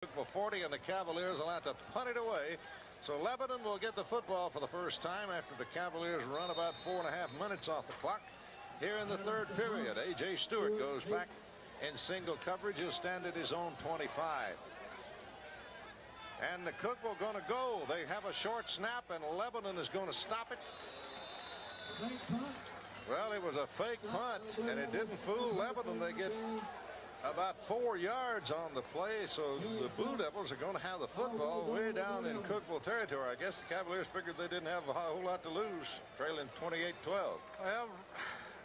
Cookeville 40, and the Cavaliers will have to punt it away. So Lebanon will get the football for the first time after the Cavaliers run about 4.5 minutes off the clock here in the third period. A.J. Stewart goes back in single coverage. He'll stand at his own 25. And the Cookeville going to go. They have a short snap, and Lebanon is going to stop it. Well, it was a fake punt, and it didn't fool Lebanon. They get about 4 yards on the play, so the Blue Devils are going to have the football way down in Cookeville territory. I guess the Cavaliers figured they didn't have a whole lot to lose, trailing 28-12. Well,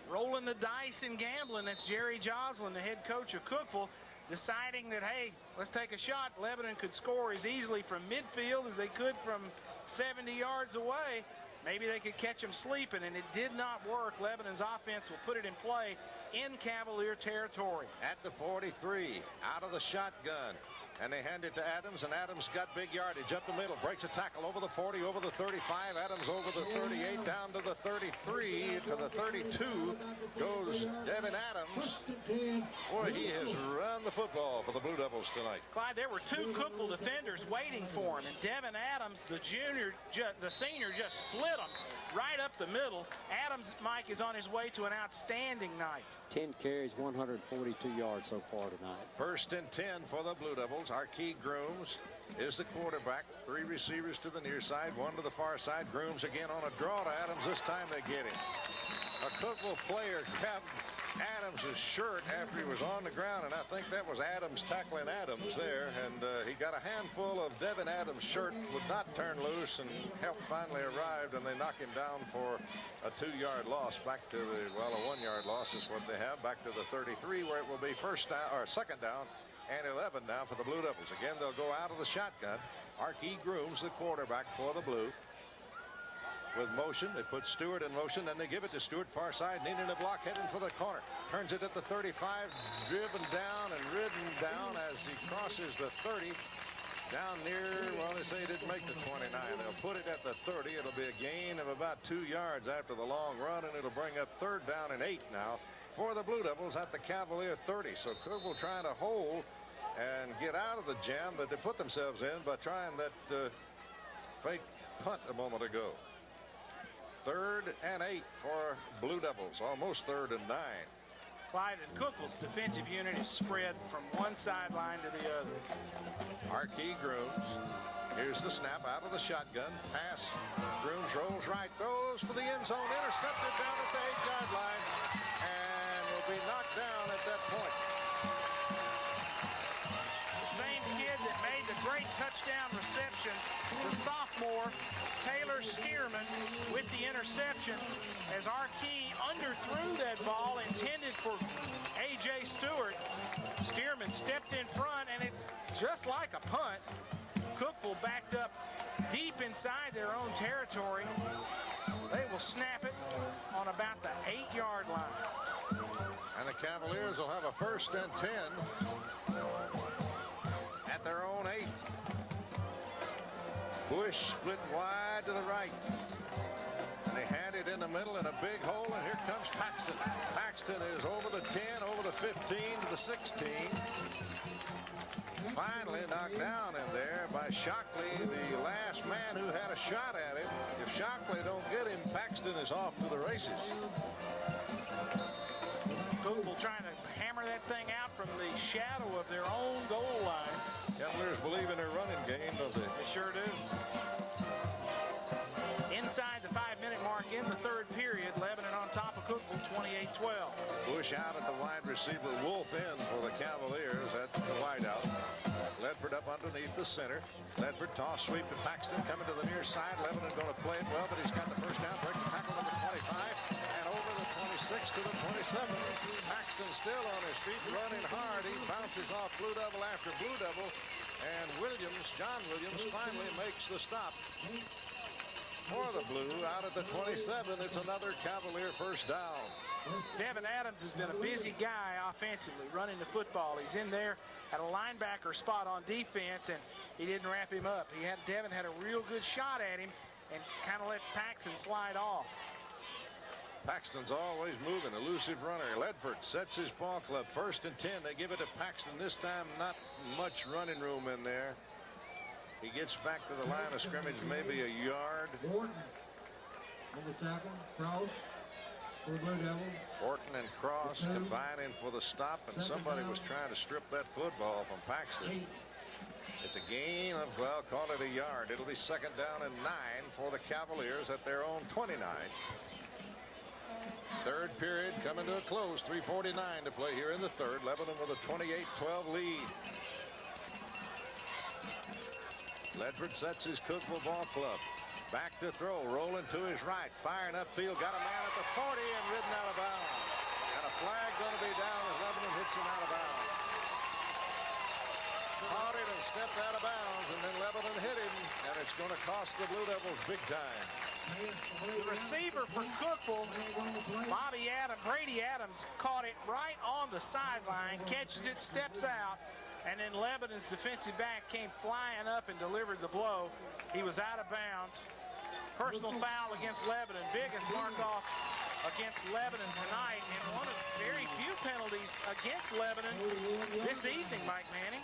rolling the dice and gambling, that's Jerry Joslin, the head coach of Cookeville, deciding that, hey, let's take a shot. Lebanon could score as easily from midfield as they could from 70 yards away. Maybe they could catch them sleeping, and it did not work. Lebanon's offense will put it in play in Cavalier territory. At the 43, out of the shotgun, and they hand it to Adams, and Adams got big yardage up the middle, breaks a tackle over the 40, over the 35, Adams over the 38, down to the 33, to the 32 goes Devin Adams. Boy, he has run the football for the Blue Devils tonight. Clyde, there were two Cookeville defenders waiting for him, and Devin Adams, the senior, just split him right up the middle. Adams, Mike, is on his way to an outstanding night. 10 carries, 142 yards so far tonight. First and 10 for the Blue Devils. Archie Grooms is the quarterback. 3 receivers to the near side, 1 to the far side. Grooms again on a draw to Adams. This time they get him. A Cookeville player grabbed Adams' shirt after he was on the ground, and I think that was Adams tackling Adams there, and he got a handful of Devin Adams' shirt, would not turn loose, and help finally arrived, and they knock him down for a 2-yard loss back to the, well, a 1-yard loss is what they have, back to the 33, where it will be first down, or second down and 11 now for the Blue Devils. Again, they'll go out of the shotgun. Archie Grooms, the quarterback for the Blue. With motion, they put Stewart in motion, then they give it to Stewart, far side, needing a block, heading for the corner. Turns it at the 35, driven down and ridden down as he crosses the 30. Down near, well, they say he didn't make the 29. They'll put it at the 30. It'll be a gain of about 2 yards after the long run, and it'll bring up third down and 8 now for the Blue Devils at the Cavalier 30. So Cookeville trying to hold and get out of the jam that they put themselves in by trying that fake punt a moment ago. 3rd and 8 for Blue Devils, almost 3rd and 9. Clyde, and Cookeville's defensive unit is spread from one sideline to the other. Archie Grooms. Here's the snap out of the shotgun. Pass. Grooms rolls right. Throws for the end zone. Intercepted down at the 8-yard line. And will be knocked down at that point. The same kid that made the great touchdown reception, the sophomore Taylor Stearman, with the interception, as Archie underthrew that ball intended for A.J. Stewart. Stearman stepped in front, and it's just like a punt. Cookeville backed up deep inside their own territory. They will snap it on about the 8-yard line. And the Cavaliers will have a 1st and 10 at their own 8. Bush split wide to the right. And they had it in the middle in a big hole, and here comes Paxton. Paxton is over the 10, over the 15 to the 16. Finally knocked down in there by Shockley, the last man who had a shot at him. If Shockley don't get him, Paxton is off to the races. Cookeville trying to hammer that thing out from the shadow of their own goal line. Cavaliers believe in their running game, don't they? They sure do. Inside the 5-minute mark in the 3rd period, Lebanon on top of Cookeville, 28-12. Bush out at the wide receiver, Wolf in for the Cavaliers at the wideout. Ledford up underneath the center. Ledford toss sweep to Paxton coming to the near side. Lebanon going to play it well, but he's got the first down. Break the tackle number 25 and over the 26 to the 27. Paxton still on his feet, running hard. He bounces off Blue Devil after Blue Devil, and John Williams finally makes the stop for the Blue out at the 27. It's another Cavalier first down. Devin Adams has been a busy guy offensively, running the football. He's in there at a linebacker spot on defense, and he didn't wrap him up. Devin had a real good shot at him and kind of let Paxton slide off. Paxton's always moving, elusive runner. Ledford sets his ball club. 1st and 10. They give it to Paxton. This time, not much running room in there. He gets back to the line of scrimmage, maybe a yard. Orton and Cross combining for the stop, and somebody was trying to strip that football from Paxton. It's a gain of, well, call it a yard. It'll be 2nd down and 9 for the Cavaliers at their own 29. 3rd period coming to a close. 3:49 to play here in the 3rd. Lebanon with a 28-12 lead. Ledford sets his Cookeville ball club. Back to throw, rolling to his right, firing upfield, got a man at the 40 and ridden out of bounds. And a flag going to be down as Lebanon hits him out of bounds. Caught it and stepped out of bounds, and then Lebanon hit him, and it's going to cost the Blue Devils big time. The receiver for Cookeville, Brady Adams, caught it right on the sideline, catches it, steps out, and then Lebanon's defensive back came flying up and delivered the blow. He was out of bounds. Personal foul against Lebanon. Biggest mark-off against Lebanon tonight, and one of very few penalties against Lebanon this evening, Mike Manning.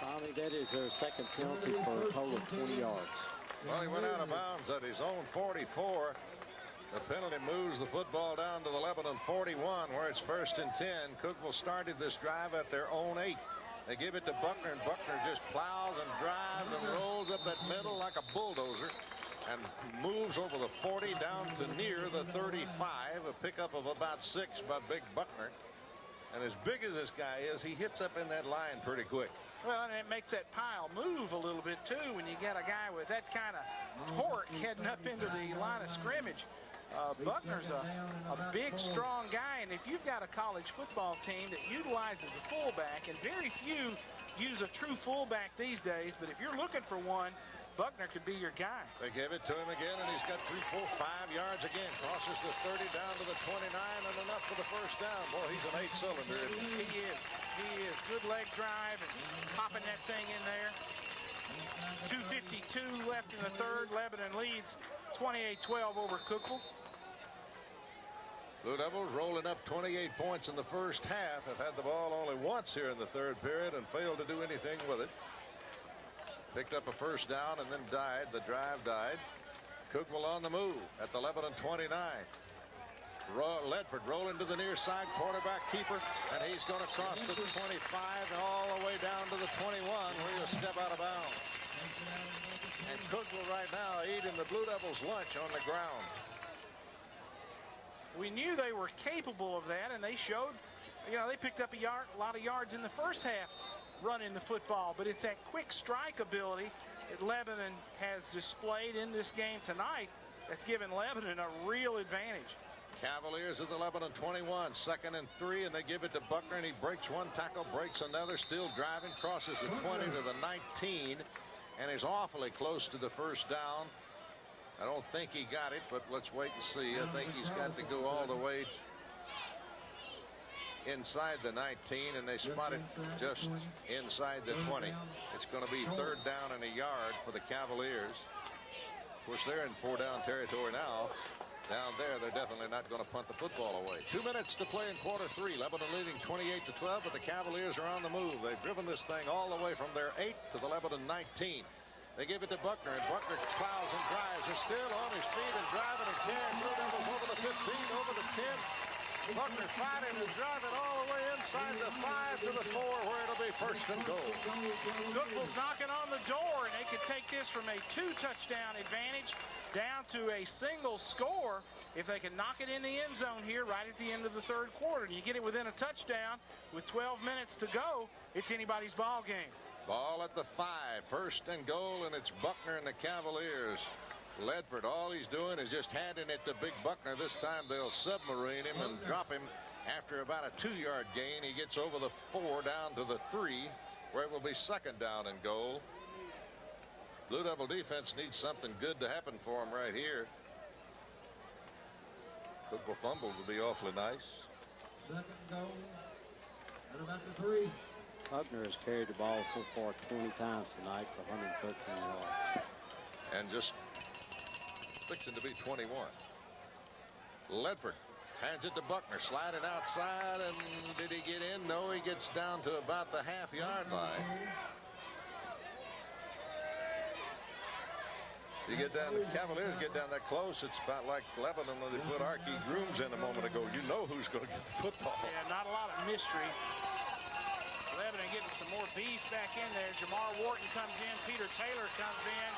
Tommy, that is their 2nd penalty for a total of 20 yards. Well, he went out of bounds at his own 44. The penalty moves the football down to the Lebanon 41, where it's 1st and 10. Cookeville started this drive at their own 8. They give it to Buckner, and Buckner just plows and drives and rolls up that middle like a bulldozer and moves over the 40 down to near the 35, a pickup of about 6 by Big Buckner. And as big as this guy is, he hits up in that line pretty quick. Well, and it makes that pile move a little bit, too, when you got a guy with that kind of torque heading up into the line of scrimmage. Buckner's a big, strong guy, and if you've got a college football team that utilizes a fullback, and very few use a true fullback these days, but if you're looking for one, Buckner could be your guy. They gave it to him again, and he's got 3, 4, 5 yards again. Crosses the 30 down to the 29, and enough for the 1st down. Boy, he's an 8-cylinder. He is. He is. Good leg drive and popping that thing in there. 2:52 left in the 3rd. Lebanon leads 28-12 over Cookeville. Blue Devils rolling up 28 points in the 1st half. Have had the ball only once here in the 3rd period and failed to do anything with it. Picked up a 1st down and then died. The drive died. Cookeville on the move at the Lebanon 29. Ledford rolling to the near side, quarterback keeper, and he's going to cross the 25 and all the way down to the 21 where he'll step out of bounds. And Cookeville right now eating the Blue Devils lunch on the ground. We knew they were capable of that, and they showed, they picked up a lot of yards in the 1st half running the football, but it's that quick strike ability that Lebanon has displayed in this game tonight that's given Lebanon a real advantage. Cavaliers at the Lebanon 21, 2nd and 3, and they give it to Buckner, and he breaks one tackle, breaks another, still driving, crosses the 20 to the 19, and is awfully close to the 1st down. I don't think he got it, but let's wait and see. I think he's got to go all the way inside the 19, and they spot it just inside the 20. It's going to be 3rd down and a yard for the Cavaliers. Of course, they're in 4-down territory now. Down there, they're definitely not going to punt the football away. 2 minutes to play in quarter 3. Lebanon leading 28-12, but the Cavaliers are on the move. They've driven this thing all the way from their 8 to the Lebanon 19. They give it to Buckner, and Buckner plows and drives. Is still on his feet and driving and carrying. Blue Devils over the 15, over the 10. Buckner fighting and driving all the way inside the 5 to the 4, where it'll be 1st and goal. Cookeville's knocking on the door, and they could take this from a 2-touchdown advantage down to a single score if they can knock it in the end zone here right at the end of the 3rd quarter. And you get it within a touchdown with 12 minutes to go, it's anybody's ball game. Ball at the 5, 1st and goal, and it's Buckner and the Cavaliers. Ledford, all he's doing is just handing it to Big Buckner. This time they'll submarine him and drop him after about a 2-yard gain. He gets over the 4 down to the 3, where it will be 2nd down and goal. Blue Devil defense needs something good to happen for him right here. Football fumble would be awfully nice. 2nd goal at about the 3. Buckner has carried the ball so far 20 times tonight for 113 yards. And just fixing to be 21. Ledford hands it to Buckner, sliding outside, and did he get in? No, he gets down to about the half-yard line. You get down, the Cavaliers get down that close, it's about like Lebanon when they put Archie Grooms in a moment ago. You know who's going to get the football. Yeah, not a lot of mystery. Lebanon getting some more beef back in there. Jamar Wharton comes in. Peter Taylor comes in.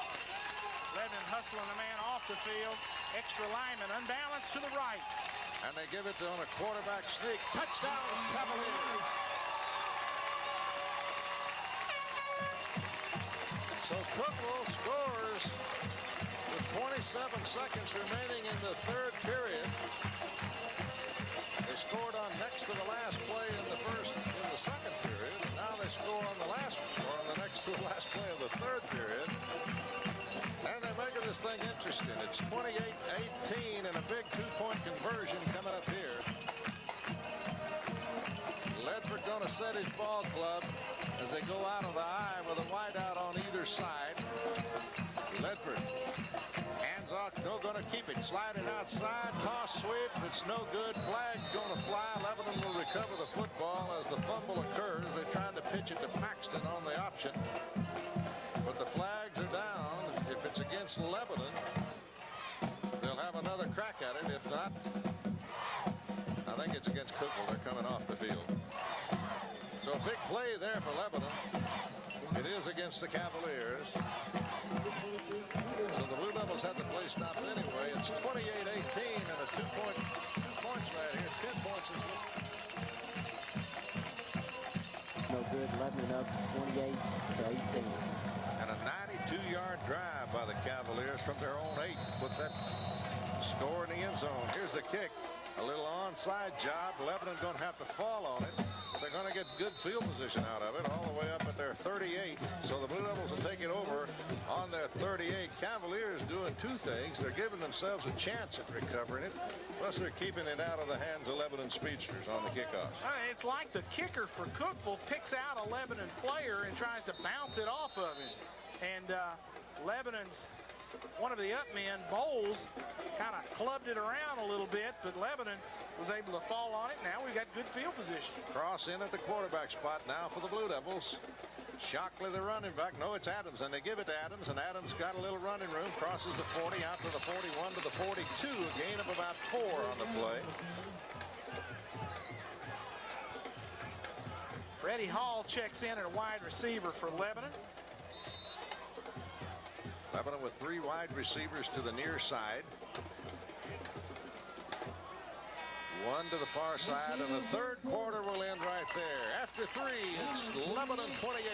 Lebanon hustling the man off the field. Extra lineman unbalanced to the right. And they give it on a quarterback sneak. Touchdown, Cavaliers. So Cookeville scores with 27 seconds remaining in the third period. They scored on next to the last play in the second period. And now they score on the next to the last play of the third period. And they're making this thing interesting. It's 28-18 and a big two-point conversion coming up here. Ledford going to set his ball club as they go out of the I with a wide out on either side. Ledford hands off, no going to keep it. Sliding outside, toss sweep. It's no good. Flag's going to fly. Lebanon will recover the football as the fumble occurs. They tried to pitch it to Paxton on the option, but the flags are down. If it's against Lebanon, they'll have another crack at it. If not, I think it's against Cookeville. They're coming off the field. So a big play there for Lebanon. It is against the Cavaliers. So the Blue Devils had the play stopped anyway. It's 28-18 and a 2 points right here. 10 points is No good. Lebanon up 28-18. and a 92-yard drive by the Cavaliers from their own 8. Put that score in the end zone. Here's the kick. A little onside job. Lebanon going to have to fall on it. They're going to get good field position out of it all the way up at their 38. So the Blue Devils will take it over on their 38. Cavaliers doing two things. They're giving themselves a chance at recovering it. Plus they're keeping it out of the hands of Lebanon speedsters on the kickoffs. It's like the kicker for Cookeville picks out a Lebanon player and tries to bounce it off of him. And Lebanon's one of the up men, Bowles, kind of clubbed it around a little bit, but Lebanon was able to fall on it. Now we've got good field position. Cross in at the quarterback spot now for the Blue Devils. Shockley, the running back. No, it's Adams, and they give it to Adams, and Adams got a little running room. Crosses the 40 out to the 41 to the 42. A gain of about 4 on the play. Freddie Hall checks in at a wide receiver for Lebanon. Lebanon with 3 wide receivers to the near side. 1 to the far side, and the third quarter will end right there. After 3, it's Lebanon 28,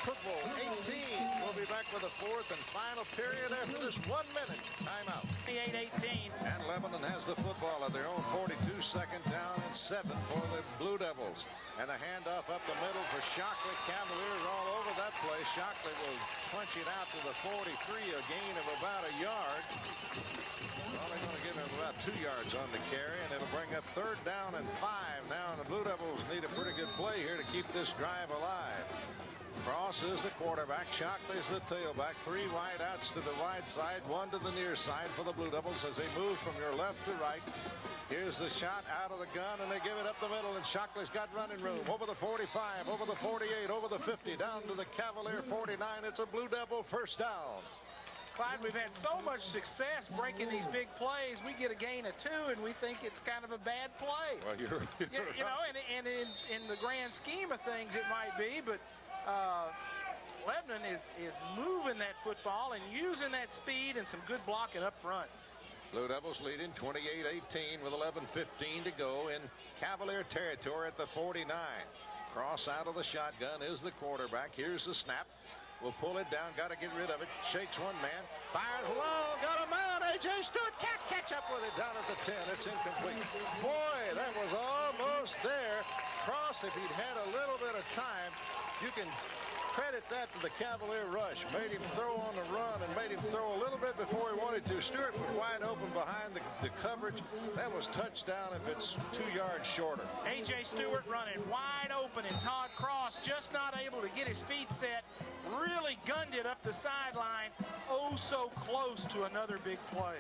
Cookeville 18. We'll be back with the fourth and final period after this 1 minute timeout. 28-18. And Lebanon has the football at their own 42, second down and 7 for the Blue Devils. And the handoff up the middle for Shockley. Cavaliers all over that play. Shockley will punch it out to the 43, a gain of about a yard. Only going to give him about 2 yards on the carry, and it'll bring up third down and 5 now. And the Blue Devils need a pretty good play here to keep this drive alive. Cross is the quarterback. Shockley's the tailback. 3 wide outs to the wide side, 1 to the near side for the Blue Devils as they move from your left to right. Here's the shot out of the gun, and they give it up the middle, and Shockley's got running room. Over the 45, over the 48, over the 50, down to the Cavalier 49. It's a Blue Devil first down. Clyde, we've had so much success breaking these big plays. We get a gain of 2, and we think it's kind of a bad play. Well, you're you know, and in the grand scheme of things, it might be, but Lebanon is moving that football and using that speed and some good blocking up front. Blue Devils leading 28-18 with 11:15 to go in Cavalier territory at the 49. Cross out of the shotgun is the quarterback. Here's the snap. Will pull it down. Got to get rid of it. Shakes one man. Fires long. Got him out. A.J. Stewart can't catch up with it down at the 10. It's incomplete. Boy, that was almost there. Cross, if he'd had a little bit of time, you can credit that to the Cavalier rush. Made him throw on the run and made him throw a little bit before he wanted to. Stewart was wide open behind the coverage. That was touchdown if it's 2 yards shorter. A.J. Stewart running wide open, and Todd Cross just not able to get his feet set. Really gunned it up the sideline. Oh, so close to another big play.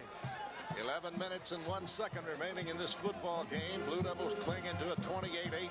11 minutes and 1 second remaining in this football game. Blue Devils clinging to a 28-8